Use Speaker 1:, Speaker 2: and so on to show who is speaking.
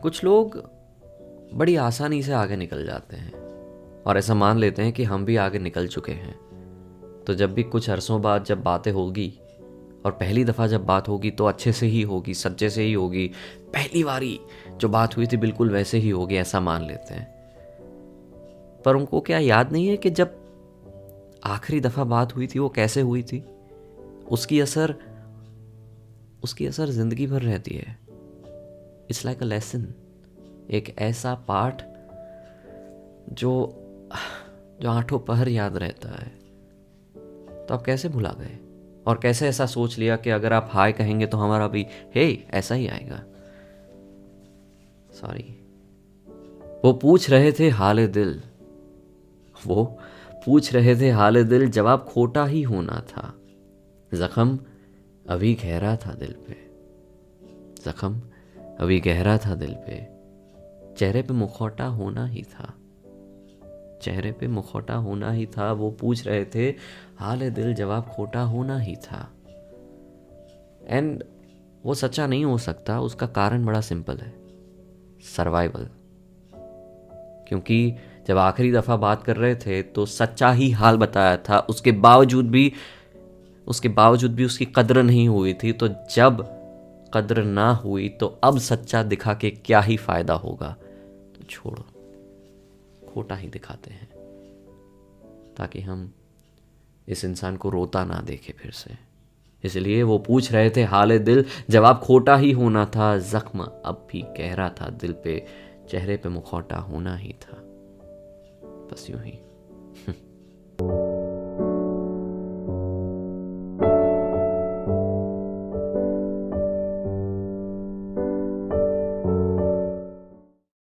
Speaker 1: कुछ लोग बड़ी आसानी से आगे निकल जाते हैं और ऐसा मान लेते हैं कि हम भी आगे निकल चुके हैं। तो जब भी कुछ अरसों बाद जब बातें होगी और पहली दफ़ा जब बात होगी तो अच्छे से ही होगी, सच्चे से ही होगी, पहली बारी जो बात हुई थी बिल्कुल वैसे ही होगी, ऐसा मान लेते हैं। पर उनको क्या याद नहीं है कि जब आखिरी दफ़ा बात हुई थी वो कैसे हुई थी? उसकी असर ज़िंदगी भर रहती है। इट्स लाइक अ लेसन, एक ऐसा पाठ जो जो आठों पहर याद रहता है। तो आप कैसे भुला गए और कैसे ऐसा सोच लिया कि अगर आप हाय कहेंगे तो हमारा भी हे ऐसा ही आएगा? सॉरी। वो पूछ रहे थे हाले दिल, वो पूछ रहे थे हाले दिल, जवाब खोटा ही होना था। जख्म अभी गहरा था दिल पे, जख्म अभी गहरा था दिल पे, चेहरे पे मुखौटा होना ही था, चेहरे पे मुखौटा होना ही था। वो पूछ रहे थे हाल दिल, जवाब खोटा होना ही था। एंड वो सच्चा नहीं हो सकता, उसका कारण बड़ा सिंपल है, सर्वाइवल। क्योंकि जब आखिरी दफ़ा बात कर रहे थे तो सच्चा ही हाल बताया था, उसके बावजूद भी उसकी कद्र नहीं हुई थी। तो जब कद्र ना हुई तो अब सच्चा दिखा के क्या ही फायदा होगा? तो छोड़ो, खोटा ही दिखाते हैं ताकि हम इस इंसान को रोता ना देखे फिर से। इसलिए वो पूछ रहे थे हाले दिल, जवाब खोटा ही होना था। जख्म अब भी गहरा था दिल पे, चेहरे पे मुखौटा होना ही था। बस यूं ही।